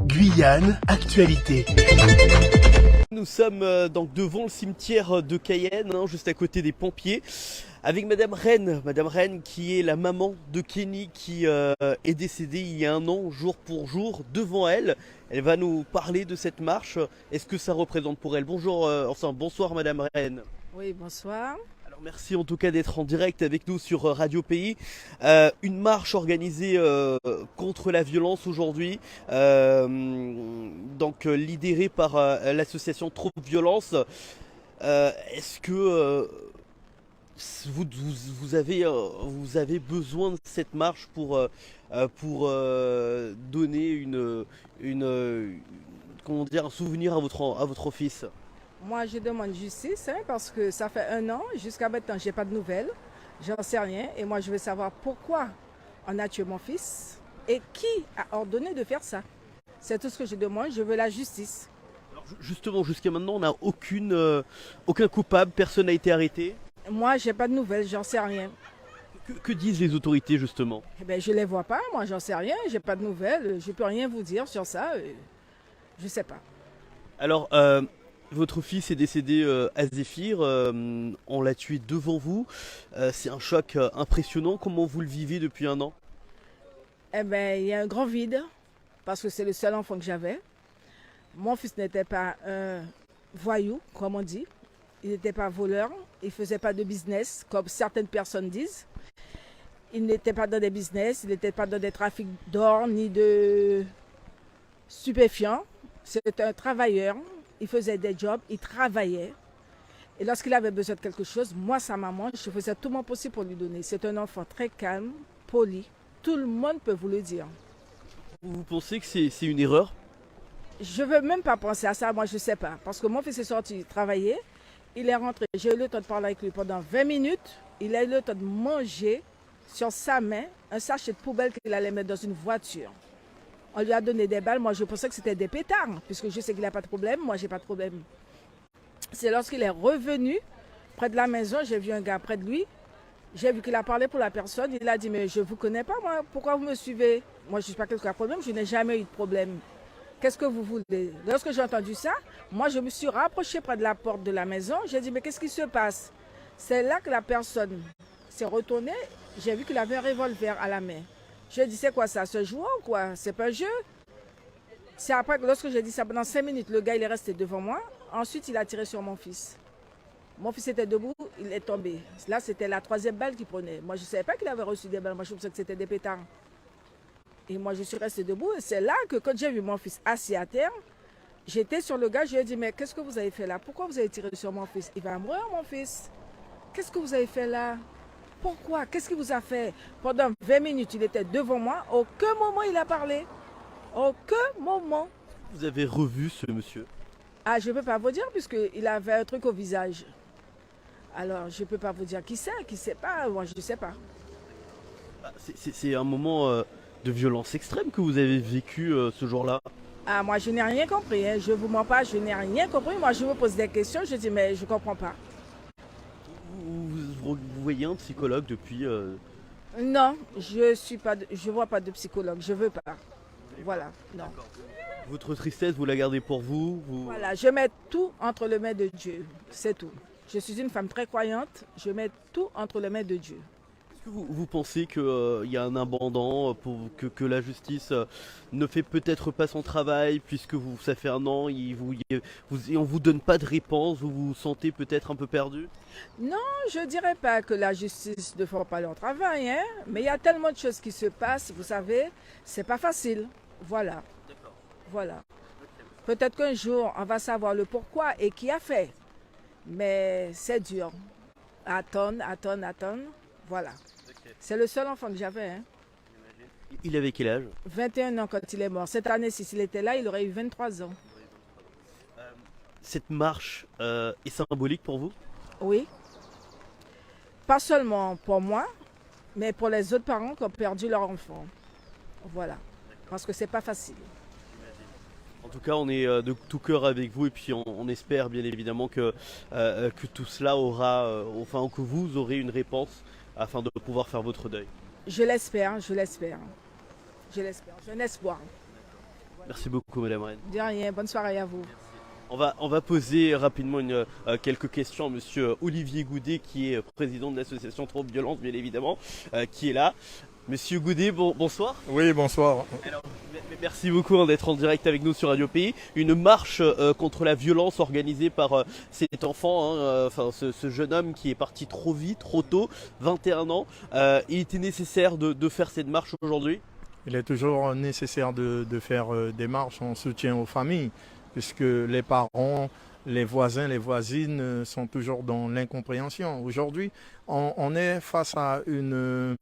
Guyane, actualité. Nous sommes donc devant le cimetière de Cayenne, juste à côté des pompiers, avec Madame Rennes qui est la maman de Kenny qui est décédée il y a un an, jour pour jour, devant elle. Elle va nous parler de cette marche. Est-ce que ça représente pour elle? Bonsoir Madame Rennes. Oui, bonsoir. Alors merci en tout cas d'être en direct avec nous sur Radio Pays. Une marche organisée contre la violence aujourd'hui, lidérée par l'association Trop de Violence. Est-ce que vous avez besoin de cette marche pour donner comment dire, un souvenir à votre fils? Moi, je demande justice parce que ça fait un an. Jusqu'à maintenant, j'ai pas de nouvelles. J'en sais rien. Et moi, je veux savoir pourquoi on a tué mon fils et qui a ordonné de faire ça. C'est tout ce que je demande. Je veux la justice. Alors, justement, jusqu'à maintenant, on n'a aucun coupable. Personne n'a été arrêté. Moi, j'ai pas de nouvelles. J'en sais rien. Que disent les autorités, justement? Eh ben, je les vois pas. Moi, j'en sais rien. J'ai pas de nouvelles. Je peux rien vous dire sur ça. Je sais pas. Alors, votre fils est décédé à Zéphyr, on l'a tué devant vous. C'est un choc impressionnant. Comment vous le vivez depuis un an? Eh ben, il y a un grand vide parce que c'est le seul enfant que j'avais. Mon fils n'était pas un voyou, comme on dit. Il n'était pas voleur. Il faisait pas de business, comme certaines personnes disent. Il n'était pas dans des business. Il n'était pas dans des trafics d'or ni de stupéfiants. C'était un travailleur. Il faisait des jobs, il travaillait. Et lorsqu'il avait besoin de quelque chose, moi, sa maman, je faisais tout mon possible pour lui donner. C'est un enfant très calme, poli. Tout le monde peut vous le dire. Vous pensez que c'est une erreur? Je ne veux même pas penser à ça, moi je ne sais pas. Parce que mon fils est sorti travailler, il est rentré, j'ai eu le temps de parler avec lui pendant 20 minutes. Il a eu le temps de manger sur sa main un sachet de poubelle qu'il allait mettre dans une voiture. On lui a donné des balles, moi je pensais que c'était des pétards, puisque je sais qu'il n'a pas de problème, moi j'ai pas de problème. C'est lorsqu'il est revenu près de la maison, j'ai vu un gars près de lui, j'ai vu qu'il a parlé pour la personne, il a dit mais je ne vous connais pas moi, pourquoi vous me suivez? Moi je ne suis pas quelqu'un qui a problème, je n'ai jamais eu de problème. Qu'est-ce que vous voulez? Lorsque j'ai entendu ça, moi je me suis rapprochée près de la porte de la maison, j'ai dit mais qu'est-ce qui se passe? C'est là que la personne s'est retournée, j'ai vu qu'il avait un revolver à la main. Je dis, c'est quoi ça, ce jour ou quoi? C'est pas un jeu. C'est après que lorsque j'ai dit ça, pendant 5 minutes, le gars il est resté devant moi. Ensuite, il a tiré sur mon fils. Mon fils était debout, il est tombé. Là, c'était la 3e balle qu'il prenait. Moi, je ne savais pas qu'il avait reçu des balles. Moi, je pensais que c'était des pétards. Et moi, je suis restée debout. Et c'est là que quand j'ai vu mon fils assis à terre, j'étais sur le gars. Je lui ai dit, mais qu'est-ce que vous avez fait là? Pourquoi vous avez tiré sur mon fils? Il va mourir, mon fils. Qu'est-ce que vous avez fait là? Pourquoi? Qu'est-ce qu'il vous a fait? Pendant 20 minutes, il était devant moi. Aucun moment il a parlé. Aucun moment. Vous avez revu ce monsieur? Ah, je ne peux pas vous dire puisqu'il avait un truc au visage. Alors, je ne peux pas vous dire qui c'est pas. Moi, je ne sais pas. C'est un moment de violence extrême que vous avez vécu ce jour-là? Ah, moi, je n'ai rien compris. Je ne vous mens pas, je n'ai rien compris. Moi, je me pose des questions. Je dis, mais je ne comprends pas. Vous voyez un psychologue depuis Non, je vois pas de psychologue, je veux pas. Voilà, non. Votre tristesse, vous la gardez pour vous, Voilà, je mets tout entre les mains de Dieu, c'est tout. Je suis une femme très croyante, je mets tout entre les mains de Dieu. Est-ce que vous pensez qu'il y a un abandon, que la justice ne fait peut-être pas son travail, puisque ça fait un an, et on ne vous donne pas de réponse, vous vous sentez peut-être un peu perdu? Non, je ne dirais pas que la justice ne fait pas leur travail, mais il y a tellement de choses qui se passent, vous savez, c'est pas facile. Voilà. D'accord. Voilà. Peut-être qu'un jour, on va savoir le pourquoi et qui a fait. Mais c'est dur. Attendre. Voilà. Okay. C'est le seul enfant que j'avais. Il avait quel âge? 21 ans quand il est mort. Cette année, s'il était là, il aurait eu 23 ans. Cette marche est symbolique pour vous? Oui. Pas seulement pour moi, mais pour les autres parents qui ont perdu leur enfant. Voilà. Parce que c'est pas facile. En tout cas, on est de tout cœur avec vous et puis on espère bien évidemment que tout cela que vous aurez une réponse afin de pouvoir faire votre deuil. Je l'espère. J'ai un espoir. Merci beaucoup, Madame Rennes. De rien, bonne soirée à vous. On va poser rapidement quelques questions à Monsieur Olivier Goudet, qui est président de l'association Trop Violence, bien évidemment, qui est là. Monsieur Goudet, bonsoir. Oui, bonsoir. Alors, merci beaucoup d'être en direct avec nous sur Radio Pays. Une marche contre la violence organisée par cet enfant, ce jeune homme qui est parti trop vite, trop tôt, 21 ans. Il était nécessaire de faire cette marche aujourd'hui? Il est toujours nécessaire de faire des marches en soutien aux familles, puisque les parents, les voisins, les voisines sont toujours dans l'incompréhension. Aujourd'hui, on est face à une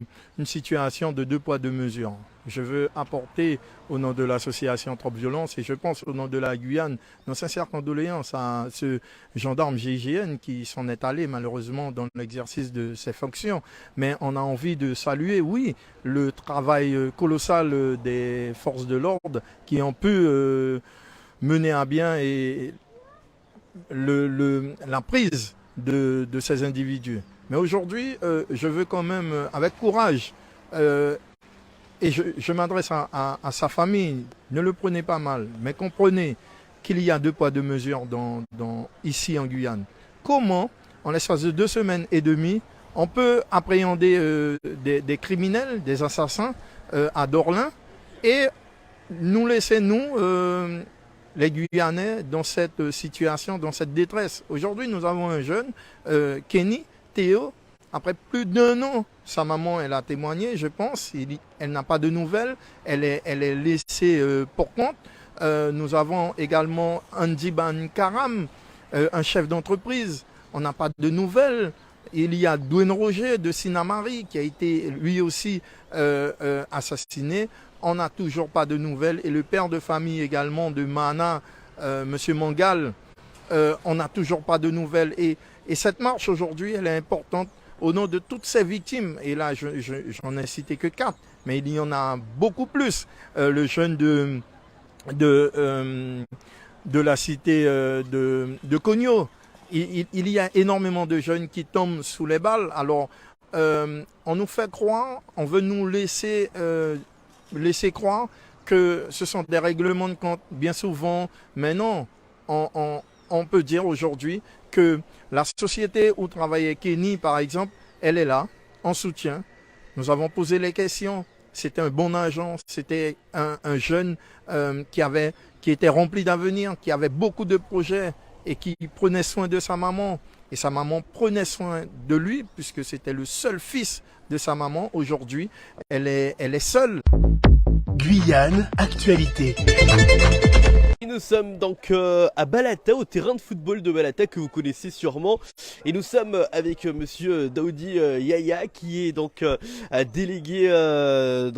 situation de deux poids, deux mesures. Je veux apporter au nom de l'association Trop Violence et je pense au nom de la Guyane nos sincères condoléances à ce gendarme GIGN qui s'en est allé malheureusement dans l'exercice de ses fonctions. Mais on a envie de saluer, oui, le travail colossal des forces de l'ordre qui ont pu mener à bien et la prise de ces individus. Mais aujourd'hui, je veux quand même, avec courage, et je m'adresse à sa famille, ne le prenez pas mal, mais comprenez qu'il y a deux poids, deux mesures ici en Guyane. Comment, en l'espace de 2 semaines et demie, on peut appréhender des criminels, des assassins à Dorlin et nous laisser, nous, les Guyanais, dans cette situation, dans cette détresse. Aujourd'hui, nous avons un jeune, Kenny, Théo, après plus d'1 an, sa maman, elle a témoigné, je pense, elle n'a pas de nouvelles, elle est laissée pour compte. Nous avons également Andiban Karam, un chef d'entreprise, on n'a pas de nouvelles. Il y a Dwayne Roger de Sinamari qui a été lui aussi assassiné. On n'a toujours pas de nouvelles. Et le père de famille également de Mana, M. Mangal, on n'a toujours pas de nouvelles. Et cette marche aujourd'hui, elle est importante au nom de toutes ces victimes. Et là, j'en ai cité que 4, mais il y en a beaucoup plus. Le jeune de la cité de Cogno. Il y a énormément de jeunes qui tombent sous les balles. Alors, on nous fait croire, on veut nous laisser croire que ce sont des règlements de compte bien souvent. Mais non, on peut dire aujourd'hui que la société où travaillait Kenny, par exemple, elle est là, en soutien. Nous avons posé les questions. C'était un bon agent, c'était un jeune qui était rempli d'avenir, qui avait beaucoup de projets et qui prenait soin de sa maman. Et sa maman prenait soin de lui, puisque c'était le seul fils de sa maman. Aujourd'hui, elle est seule. Guyane, actualité. Et nous sommes donc à Balata, au terrain de football de Balata que vous connaissez sûrement. Et nous sommes avec monsieur Daoudi Yaya qui est donc délégué à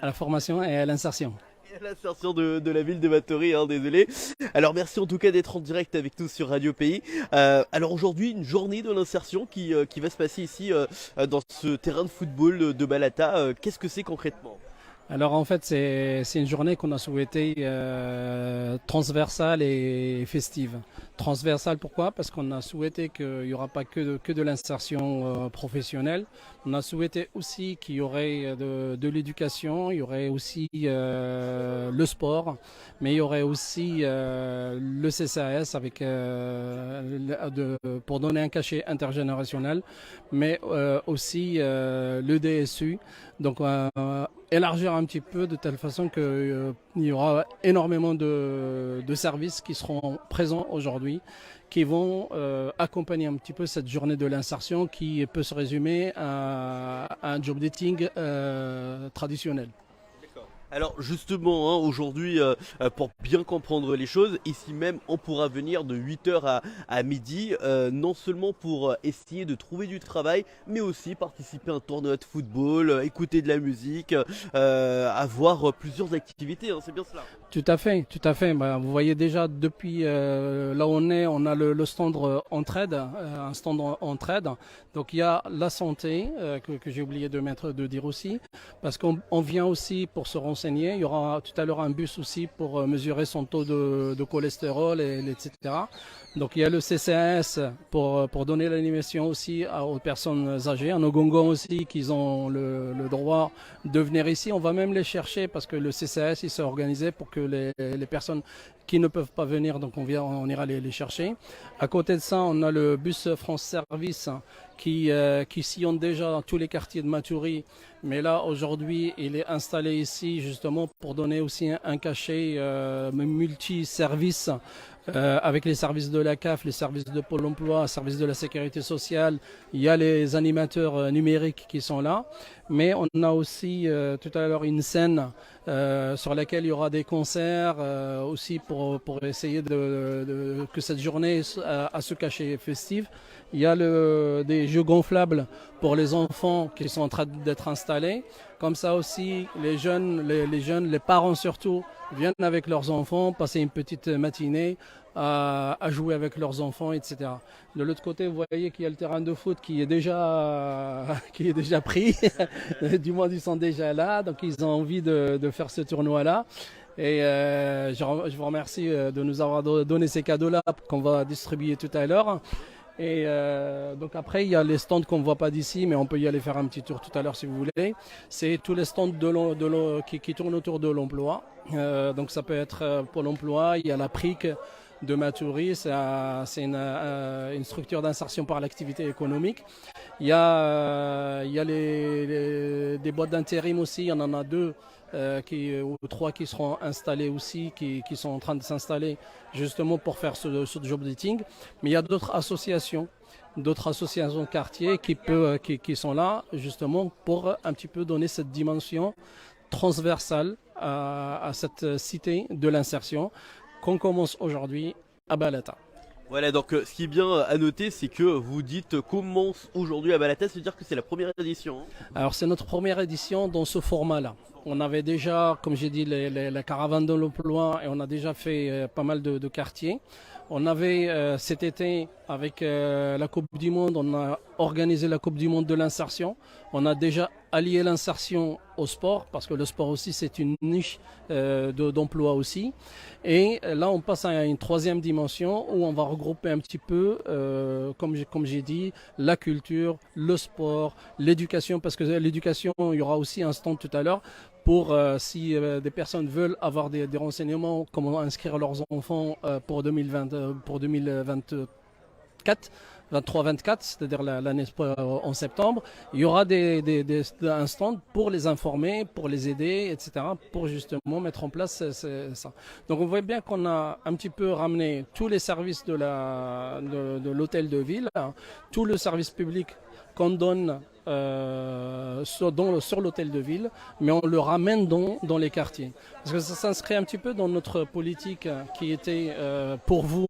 la formation et à l'insertion. L'insertion de la ville de Matoury, désolé. Alors merci en tout cas d'être en direct avec nous sur Radio Pays. Alors aujourd'hui, une journée de l'insertion qui va se passer ici dans ce terrain de football de Balata. Qu'est-ce que c'est concrètement ? Alors en fait, c'est une journée qu'on a souhaité transversale et festive. Transversale pourquoi ? Parce qu'on a souhaité qu'il n'y aura pas que de l'insertion professionnelle. On a souhaité aussi qu'il y aurait de l'éducation, il y aurait aussi le sport, mais il y aurait aussi le CCAS avec, pour donner un cachet intergénérationnel, mais aussi le DSU. Donc élargir un petit peu de telle façon qu'il y aura énormément de services qui seront présents aujourd'hui, qui vont accompagner un petit peu cette journée de l'insertion qui peut se résumer à un job dating traditionnel. Alors justement, aujourd'hui, pour bien comprendre les choses, ici même, on pourra venir de 8h à midi, non seulement pour essayer de trouver du travail, mais aussi participer à un tournoi de football, écouter de la musique, avoir plusieurs activités, c'est bien cela. Tout à fait, tout à fait. Vous voyez déjà depuis là où on a le stand entraide, un stand entraide. Donc il y a la santé que j'ai oublié de dire aussi, parce qu'on vient aussi pour se renseigner renseigner. Il y aura tout à l'heure un bus aussi pour mesurer son taux de cholestérol, etc. Donc il y a le CCAS pour donner l'animation aussi aux personnes âgées, à nos gongons aussi qui ont le droit de venir ici. On va même les chercher parce que le CCAS il s'est organisé pour que les personnes qui ne peuvent pas venir, donc on ira les chercher. À côté de ça, on a le bus France Service qui sillonne déjà dans tous les quartiers de Matoury. Mais là, aujourd'hui, il est installé ici justement pour donner aussi un cachet multi-service avec les services de la CAF, les services de Pôle emploi, les services de la sécurité sociale. Il y a les animateurs numériques qui sont là. Mais on a aussi tout à l'heure une scène sur laquelle il y aura des concerts aussi pour essayer que cette journée a ce cachet festif. Il y a des jeux gonflables pour les enfants qui sont en train d'être installés. Comme ça aussi, les jeunes, les parents surtout, viennent avec leurs enfants, passer une petite matinée à jouer avec leurs enfants, etc. De l'autre côté, vous voyez qu'il y a le terrain de foot qui est déjà pris. Du moins, ils sont déjà là, donc ils ont envie de faire ce tournoi-là. Et je vous remercie de nous avoir donné ces cadeaux-là qu'on va distribuer tout à l'heure. Et donc après, il y a les stands qu'on ne voit pas d'ici, mais on peut y aller faire un petit tour tout à l'heure si vous voulez. C'est tous les stands qui tournent autour de l'emploi. Donc ça peut être Pôle emploi, il y a la PRIC de Matoury, c'est une structure d'insertion par l'activité économique. Il y a des boîtes d'intérim aussi, il y en a 2 ou 3 qui seront installés aussi, qui sont en train de s'installer justement pour faire ce job dating. Mais il y a d'autres associations quartier qui sont là justement pour un petit peu donner cette dimension transversale à cette cité de l'insertion qu'on commence aujourd'hui à Balata. Voilà, donc ce qui est bien à noter, c'est que vous dites commence aujourd'hui à Balata, c'est-à-dire que c'est la première édition. Alors c'est notre première édition dans ce format-là. On avait déjà, comme j'ai dit, la caravane de l'emploi et on a déjà fait pas mal de quartiers. On avait cet été, avec la Coupe du Monde, on a organisé la Coupe du Monde de l'insertion. On a déjà allié l'insertion au sport, parce que le sport aussi c'est une niche d'emploi aussi. Et là on passe à une 3e dimension où on va regrouper un petit peu, comme j'ai dit, la culture, le sport, l'éducation, parce que l'éducation, il y aura aussi un stand tout à l'heure pour si des personnes veulent avoir des renseignements, comment inscrire leurs enfants pour 2024. 23-24, c'est-à-dire l'année en septembre, il y aura un stand pour les informer, pour les aider, etc., pour justement mettre en place ça. Donc on voit bien qu'on a un petit peu ramené tous les services de l'hôtel de ville, tout le service public qu'on donne sur l'hôtel de ville, mais on le ramène dans les quartiers. Parce que ça s'inscrit un petit peu dans notre politique qui était pour vous,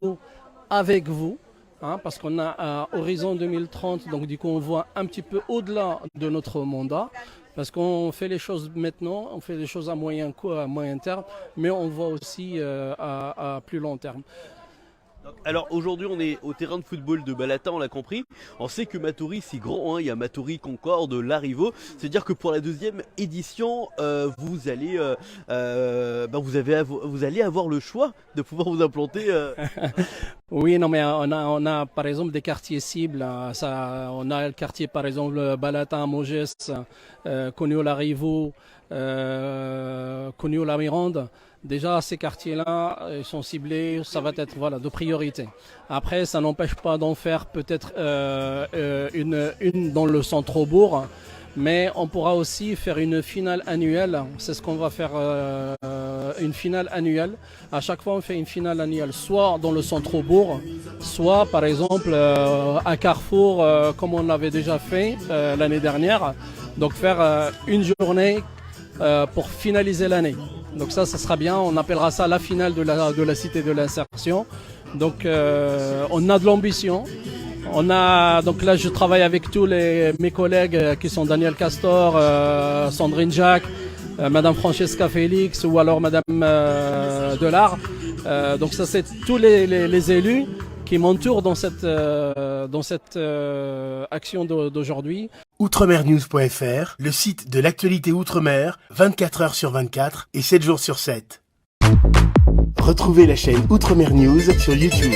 avec vous. Parce qu'on a à Horizon 2030, donc du coup on voit un petit peu au-delà de notre mandat, parce qu'on fait les choses maintenant, on fait les choses à moyen terme, mais on voit aussi à plus long terme. Alors aujourd'hui on est au terrain de football de Balata, on l'a compris. On sait que Matoury c'est grand, il y a Matoury, Concorde, Larivot. C'est-à-dire que pour la 2e édition, vous allez avoir le choix de pouvoir vous implanter. Oui, non, mais on a par exemple des quartiers cibles. On a le quartier par exemple Balata, Mogès, Cogno-Larivot, Cogno-la-Mirande. Déjà, ces quartiers-là sont ciblés, ça va être de priorité. Après, ça n'empêche pas d'en faire peut-être une dans le centre-bourg, mais on pourra aussi faire une finale annuelle. C'est ce qu'on va faire, une finale annuelle. À chaque fois, on fait une finale annuelle, soit dans le centre-bourg, soit par exemple à Carrefour, comme on l'avait déjà fait l'année dernière. Donc faire une journée pour finaliser l'année. Donc ça sera bien, on appellera ça la finale de la cité de l'insertion. Donc on a de l'ambition. Donc là je travaille avec tous mes collègues qui sont Daniel Castor, Sandrine Jacques, Madame Francesca Félix ou alors Madame Delard. Donc ça c'est tous les élus qui m'entourent dans cette dans cette action d'aujourd'hui. Outremernews.fr, le site de l'actualité Outre-mer, 24 heures sur 24 et 7 jours sur 7. Retrouvez la chaîne Outremer News sur YouTube.